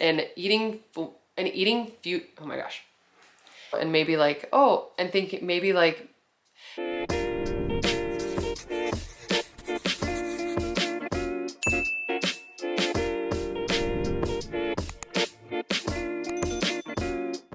and eating oh my gosh. And maybe like, oh, and thinking maybe like,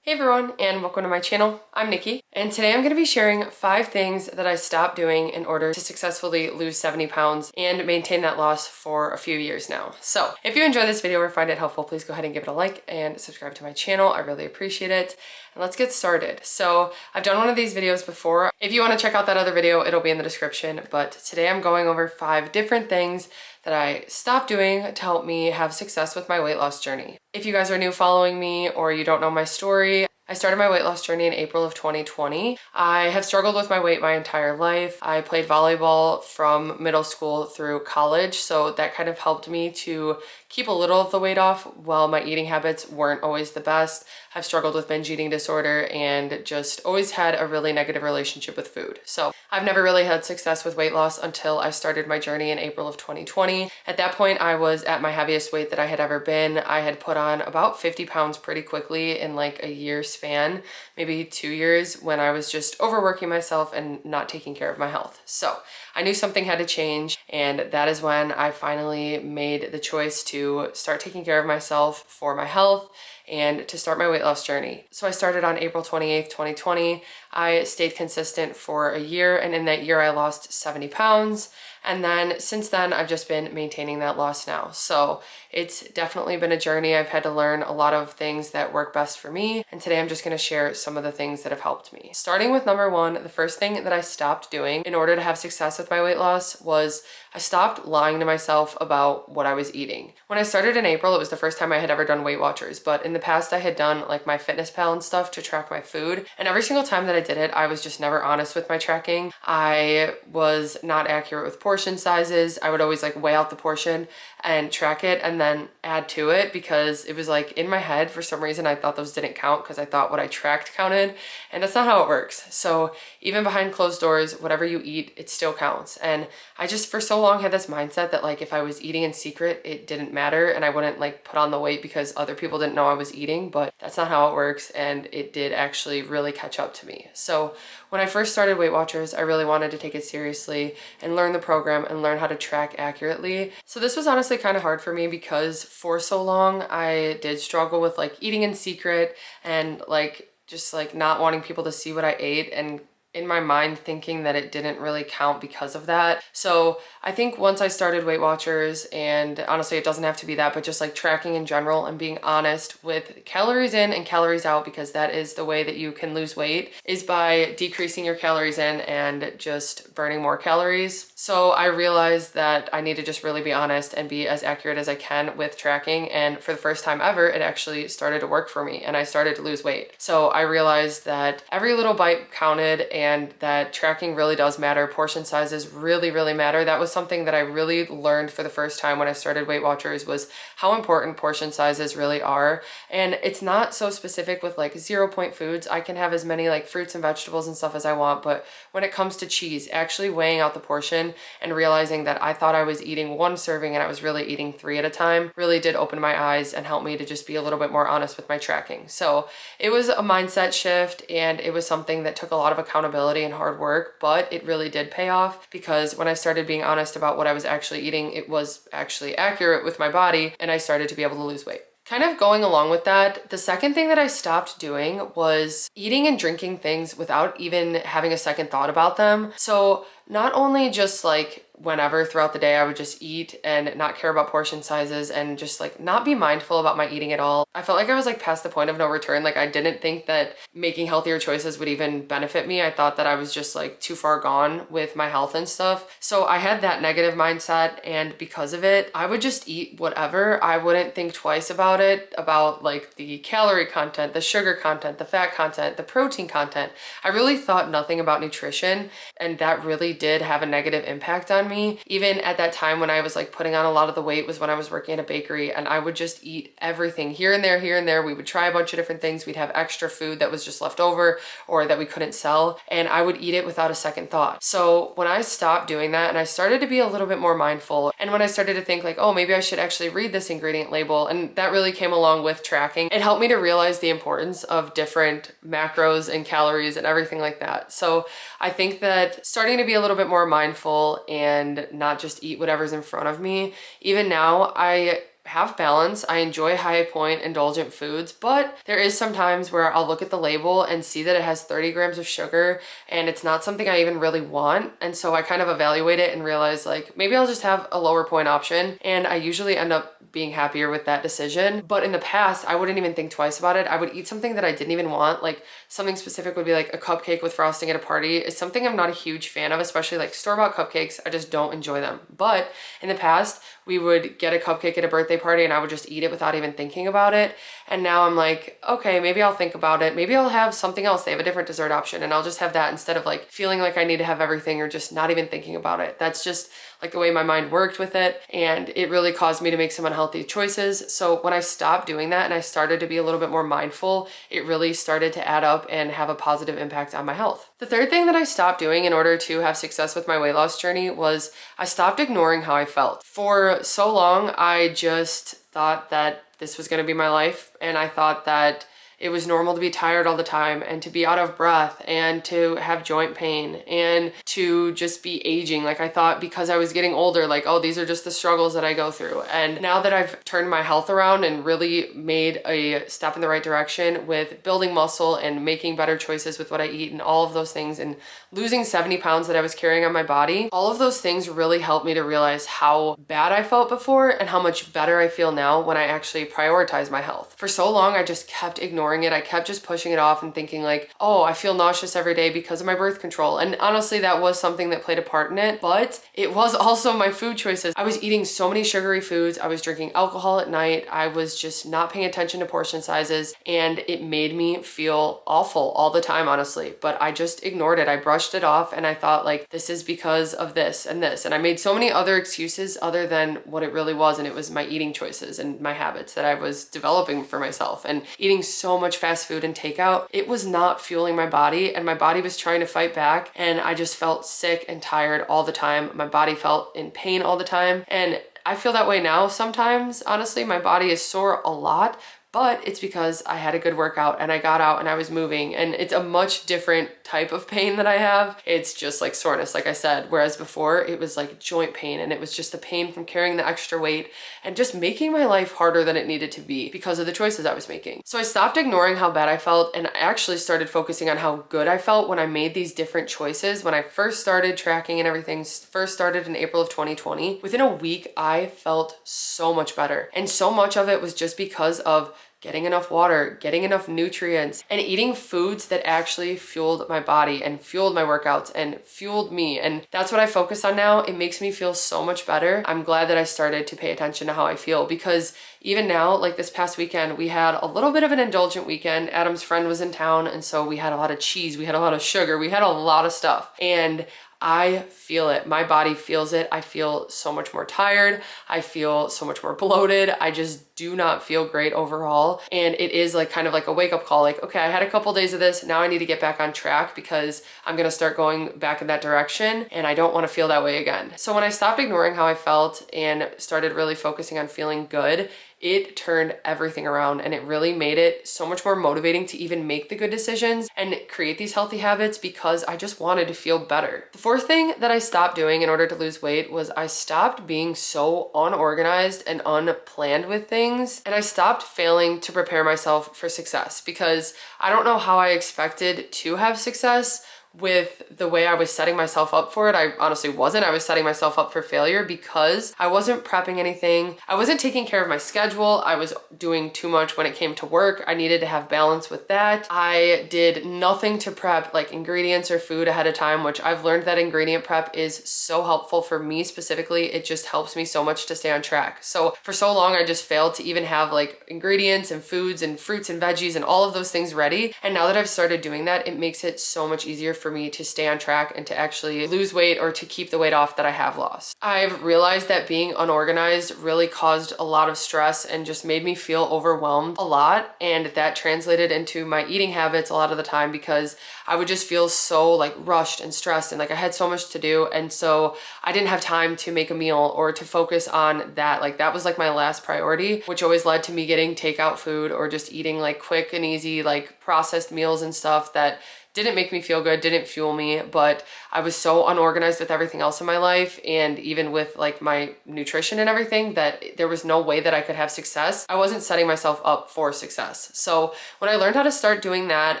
hey everyone, and welcome to my channel. I'm Nikki, and today I'm going to be sharing 5 things that I stopped doing in order to successfully lose 70 pounds and maintain that loss for a few years now. So if you enjoy this video or find it helpful, please go ahead and give it a like and subscribe to my channel. I really appreciate it. And let's get started. So I've done one of these videos before. If you want to check out that other video, it'll be in the description. But today I'm going over 5 different things that I stopped doing to help me have success with my weight loss journey. If you guys are new following me or you don't know my story, I started my weight loss journey in April of 2020. I have struggled with my weight my entire life. I played volleyball from middle school through college, so that kind of helped me to keep a little of the weight off while my eating habits weren't always the best. I've struggled with binge eating disorder and just always had a really negative relationship with food. So I've never really had success with weight loss until I started my journey in April of 2020. At that point, I was at my heaviest weight that I had ever been. I had put on about 50 pounds pretty quickly in like a year span, maybe 2 years, when I was just overworking myself and not taking care of my health. So I knew something had to change, and that is when I finally made the choice to start taking care of myself for my health and to start my weight loss journey. So I started on April 28th, 2020. I stayed consistent for a year, and in that year I lost 70 pounds. And then since then, I've just been maintaining that loss now. So it's definitely been a journey. I've had to learn a lot of things that work best for me. And today I'm just gonna share some of the things that have helped me. Starting with number 1, the first thing that I stopped doing in order to have success with my weight loss was I stopped lying to myself about what I was eating. When I started in April, it was the first time I had ever done Weight Watchers, but in the past I had done like my Fitness Pal and stuff to track my food. And every single time that I did it, I was just never honest with my tracking. I was not accurate with portion sizes. I would always like weigh out the portion and track it and then add to it, because it was like in my head, for some reason, I thought those didn't count because I thought what I tracked counted, and that's not how it works. So even behind closed doors, whatever you eat, it still counts. And I just for so long had this mindset that like if I was eating in secret, it didn't matter and I wouldn't like put on the weight because other people didn't know I was eating, but that's not how it works, and it did actually really catch up to me. So when I first started Weight Watchers, I really wanted to take it seriously and learn the program and learn how to track accurately. So this was honestly kind of hard for me because for so long I did struggle with like eating in secret and like just like not wanting people to see what I ate, and in my mind thinking that it didn't really count because of that. So I think once I started Weight Watchers, and honestly it doesn't have to be that, but just like tracking in general and being honest with calories in and calories out, because that is the way that you can lose weight, is by decreasing your calories in and just burning more calories. So I realized that I need to just really be honest and be as accurate as I can with tracking, and for the first time ever, it actually started to work for me and I started to lose weight. So I realized that every little bite counted and that tracking really does matter. Portion sizes really, really matter. That was something that I really learned for the first time when I started Weight Watchers, was how important portion sizes really are. And it's not so specific with like 0-point foods. I can have as many like fruits and vegetables and stuff as I want, but when it comes to cheese, actually weighing out the portion and realizing that I thought I was eating 1 serving and I was really eating 3 at a time really did open my eyes and help me to just be a little bit more honest with my tracking. So it was a mindset shift, and it was something that took a lot of accountability and hard work, but it really did pay off, because when I started being honest about what I was actually eating, it was actually accurate with my body, and I started to be able to lose weight. Kind of going along with that, the second thing that I stopped doing was eating and drinking things without even having a second thought about them. So not only just like whenever throughout the day I would just eat and not care about portion sizes and just like not be mindful about my eating at all. I felt like I was like past the point of no return. Like I didn't think that making healthier choices would even benefit me. I thought that I was just like too far gone with my health and stuff. So I had that negative mindset, and because of it, I would just eat whatever. I wouldn't think twice about it, about like the calorie content, the sugar content, the fat content, the protein content. I really thought nothing about nutrition, and that really did have a negative impact on me. me. Even at that time when I was like putting on a lot of the weight was when I was working at a bakery, and I would just eat everything here and there, here and there. We would try a bunch of different things. We'd have extra food that was just left over or that we couldn't sell, and I would eat it without a second thought. So when I stopped doing that and I started to be a little bit more mindful, and when I started to think like, oh, maybe I should actually read this ingredient label, and that really came along with tracking, it helped me to realize the importance of different macros and calories and everything like that. So I think that starting to be a little bit more mindful and not just eat whatever's in front of me. Even now, I have balance. I enjoy high point indulgent foods, but there is some times where I'll look at the label and see that it has 30 grams of sugar and it's not something I even really want. And so I kind of evaluate it and realize like, maybe I'll just have a lower point option. And I usually end up being happier with that decision. But in the past, I wouldn't even think twice about it. I would eat something that I didn't even want. Like something specific would be like a cupcake with frosting at a party. It's something I'm not a huge fan of, especially like store-bought cupcakes. I just don't enjoy them. But in the past, we would get a cupcake at a birthday party and I would just eat it without even thinking about it. And now I'm like, okay, maybe I'll think about it. Maybe I'll have something else. They have a different dessert option and I'll just have that instead of like feeling like I need to have everything or just not even thinking about it. That's just like the way my mind worked with it. And it really caused me to make some unhealthy choices. So when I stopped doing that and I started to be a little bit more mindful, it really started to add up and have a positive impact on my health. The third thing that I stopped doing in order to have success with my weight loss journey was I stopped ignoring how I felt. For so long, I just thought that this was going to be my life. And I thought that it was normal to be tired all the time and to be out of breath and to have joint pain and to just be aging. Like I thought because I was getting older, like, oh, these are just the struggles that I go through. And now that I've turned my health around and really made a step in the right direction with building muscle and making better choices with what I eat and all of those things and losing 70 pounds that I was carrying on my body, all of those things really helped me to realize how bad I felt before and how much better I feel now when I actually prioritize my health. For so long, I just kept ignoring it. I kept just pushing it off and thinking like, oh, I feel nauseous every day because of my birth control. And honestly, that was something that played a part in it, but it was also my food choices. I was eating so many sugary foods. I was drinking alcohol at night. I was just not paying attention to portion sizes, and it made me feel awful all the time, honestly. But I just ignored it. I brushed it off and I thought like, this is because of this and this. And I made so many other excuses other than what it really was. And it was my eating choices and my habits that I was developing for myself, and eating so much fast food and takeout. It was not fueling my body, and my body was trying to fight back, and I just felt sick and tired all the time. My body felt in pain all the time, and I feel that way now sometimes. Honestly, my body is sore a lot, but it's because I had a good workout and I got out and I was moving, and it's a much different type of pain that I have. It's just like soreness, like I said, whereas before it was like joint pain, and it was just the pain from carrying the extra weight and just making my life harder than it needed to be because of the choices I was making. So I stopped ignoring how bad I felt, and I actually started focusing on how good I felt when I made these different choices. When I first started tracking and everything, first started in April of 2020, within a week, I felt so much better. And so much of it was just because of getting enough water, getting enough nutrients, and eating foods that actually fueled my body and fueled my workouts and fueled me. And that's what I focus on now. It makes me feel so much better. I'm glad that I started to pay attention to how I feel, because even now, like this past weekend, we had a little bit of an indulgent weekend. Adam's friend was in town, and so we had a lot of cheese, we had a lot of sugar, we had a lot of stuff. And I feel it. My body feels it. I feel so much more tired. I feel so much more bloated. I just do not feel great overall. And it is like kind of like a wake up call. Like, okay, I had a couple days of this. Now I need to get back on track because I'm going to start going back in that direction, and I don't want to feel that way again. So when I stopped ignoring how I felt and started really focusing on feeling good, it turned everything around, and it really made it so much more motivating to even make the good decisions and create these healthy habits because I just wanted to feel better. The fourth thing that I stopped doing in order to lose weight was I stopped being so unorganized and unplanned with things, and I stopped failing to prepare myself for success, because I don't know how I expected to have success with the way I was setting myself up for it. I honestly wasn't. I was setting myself up for failure because I wasn't prepping anything. I wasn't taking care of my schedule. I was doing too much when it came to work. I needed to have balance with that. I did nothing to prep like ingredients or food ahead of time, which I've learned that ingredient prep is so helpful for me specifically. It just helps me so much to stay on track. So for so long, I just failed to even have like ingredients and foods and fruits and veggies and all of those things ready. And now that I've started doing that, it makes it so much easier for me to stay on track and to actually lose weight or to keep the weight off that I have lost. I've realized that being unorganized really caused a lot of stress and just made me feel overwhelmed a lot, and that translated into my eating habits a lot of the time because I would just feel so like rushed and stressed and like I had so much to do, and so I didn't have time to make a meal or to focus on that. Like that was like my last priority, which always led to me getting takeout food or just eating like quick and easy like processed meals and stuff that didn't make me feel good, didn't fuel me, but I was so unorganized with everything else in my life and even with like my nutrition and everything that there was no way that I could have success. I wasn't setting myself up for success. So when I learned how to start doing that,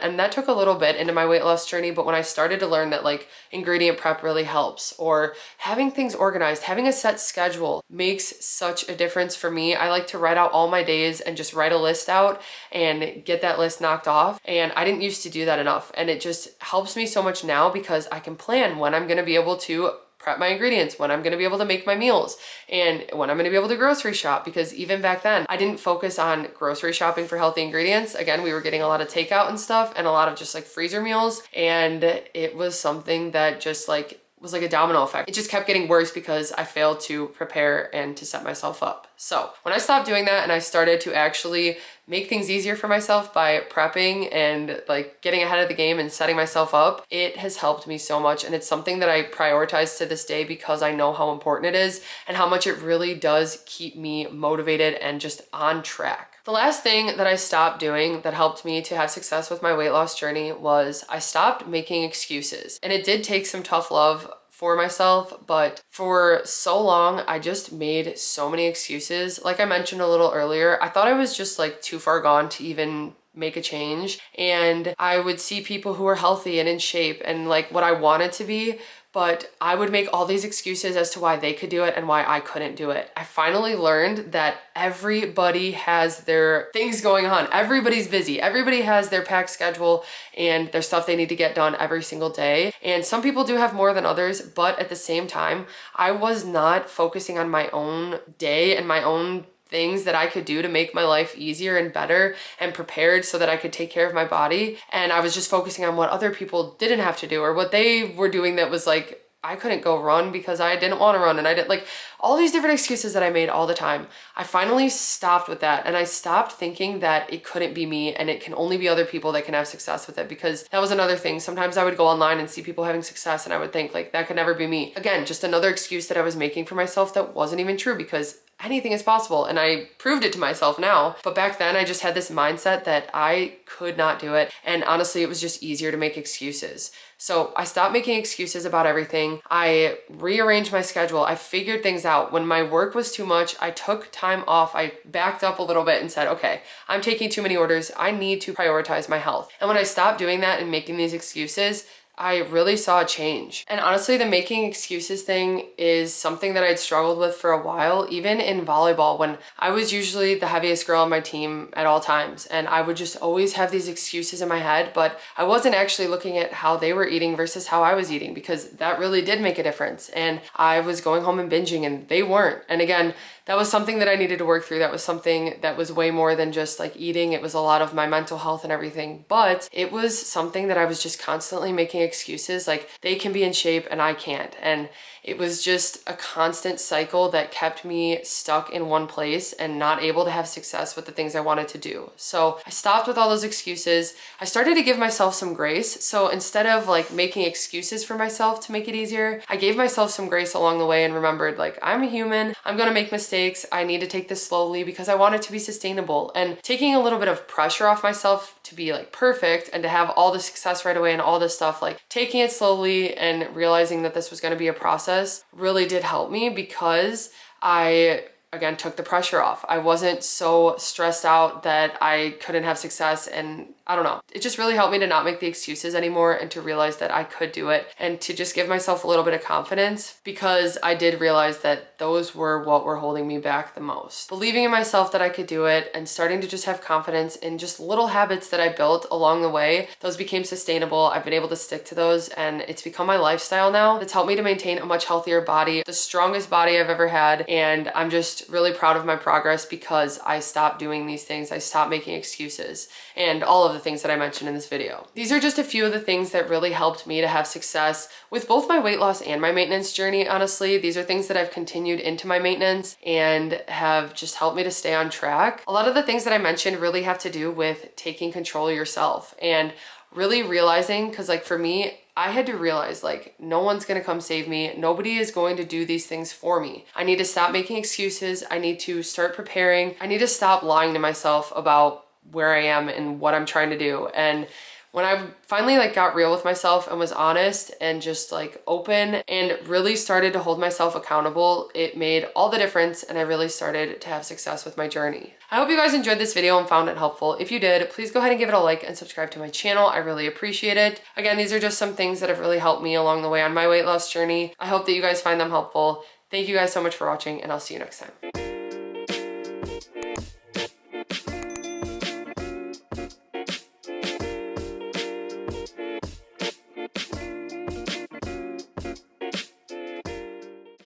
and that took a little bit into my weight loss journey, but when I started to learn that like ingredient prep really helps, or having things organized, having a set schedule makes such a difference for me. I like to write out all my days and just write a list out and get that list knocked off. And I didn't used to do that enough. And it just helps me so much now because I can plan when I'm gonna be able to prep my ingredients, when I'm gonna be able to make my meals, and when I'm gonna be able to grocery shop, because even back then I didn't focus on grocery shopping for healthy ingredients. Again, we were getting a lot of takeout and stuff and a lot of just like freezer meals, and it was something that just like was like a domino effect. It just kept getting worse because I failed to prepare and to set myself up. So when I stopped doing that and I started to actually make things easier for myself by prepping and like getting ahead of the game and setting myself up, it has helped me so much. And it's something that I prioritize to this day because I know how important it is and how much it really does keep me motivated and just on track. The last thing that I stopped doing that helped me to have success with my weight loss journey was I stopped making excuses. And it did take some tough love for myself, but for so long, I just made so many excuses. Like I mentioned a little earlier, I thought I was just like too far gone to even make a change. And I would see people who were healthy and in shape and like what I wanted to be, but I would make all these excuses as to why they could do it and why I couldn't do it. I finally learned that everybody has their things going on. Everybody's busy. Everybody has their packed schedule and their stuff they need to get done every single day. And some people do have more than others, but at the same time, I was not focusing on my own day and my own things that I could do to make my life easier and better and prepared so that I could take care of my body. And I was just focusing on what other people didn't have to do or what they were doing that was like, I couldn't go run because I didn't want to run, and I didn't like all these different excuses that I made all the time. I finally stopped with that, and I stopped thinking that it couldn't be me and it can only be other people that can have success with it, because that was another thing. Sometimes I would go online and see people having success and I would think like that could never be me. Again, just another excuse that I was making for myself that wasn't even true, because anything is possible, and I proved it to myself now. But back then I just had this mindset that I could not do it, and honestly it was just easier to make excuses. So I stopped making excuses about everything. I rearranged my schedule. I figured things out. When my work was too much, I took time off. I backed up a little bit and said, okay, I'm taking too many orders. I need to prioritize my health. And when I stopped doing that and making these excuses, I really saw a change. And honestly, the making excuses thing is something that I'd struggled with for a while, even in volleyball, when I was usually the heaviest girl on my team at all times. And I would just always have these excuses in my head, but I wasn't actually looking at how they were eating versus how I was eating, because that really did make a difference. And I was going home and binging and they weren't. And again, that was something that I needed to work through. That was something that was way more than just like eating. It was a lot of my mental health and everything, but it was something that I was just constantly making excuses, like they can be in shape and I can't. And it was just a constant cycle that kept me stuck in one place and not able to have success with the things I wanted to do. So I stopped with all those excuses. I started to give myself some grace. So instead of like making excuses for myself to make it easier, I gave myself some grace along the way and remembered like, I'm a human, I'm gonna make mistakes. I need to take this slowly because I want it to be sustainable. And taking a little bit of pressure off myself to be like perfect and to have all the success right away and all this stuff, like taking it slowly and realizing that this was gonna be a process really did help me, because I again took the pressure off. I wasn't so stressed out that I couldn't have success, and I don't know. It just really helped me to not make the excuses anymore and to realize that I could do it and to just give myself a little bit of confidence, because I did realize that those were what were holding me back the most. Believing in myself that I could do it and starting to just have confidence in just little habits that I built along the way, those became sustainable. I've been able to stick to those and it's become my lifestyle now. It's helped me to maintain a much healthier body, the strongest body I've ever had, and I'm just just really proud of my progress because I stopped doing these things. I stopped making excuses and all of the things that I mentioned in this video. These are just a few of the things that really helped me to have success with both my weight loss and my maintenance journey, honestly. These are things that I've continued into my maintenance and have just helped me to stay on track. A lot of the things that I mentioned really have to do with taking control of yourself and really realizing, because like for me, I had to realize like no one's gonna come save me. Nobody is going to do these things for me. I need to stop making excuses. I need to start preparing. I need to stop lying to myself about where I am and what I'm trying to do. And when I finally like got real with myself and was honest and just like open and really started to hold myself accountable, it made all the difference and I really started to have success with my journey. I hope you guys enjoyed this video and found it helpful. If you did, please go ahead and give it a like and subscribe to my channel. I really appreciate it. Again, these are just some things that have really helped me along the way on my weight loss journey. I hope that you guys find them helpful. Thank you guys so much for watching and I'll see you next time.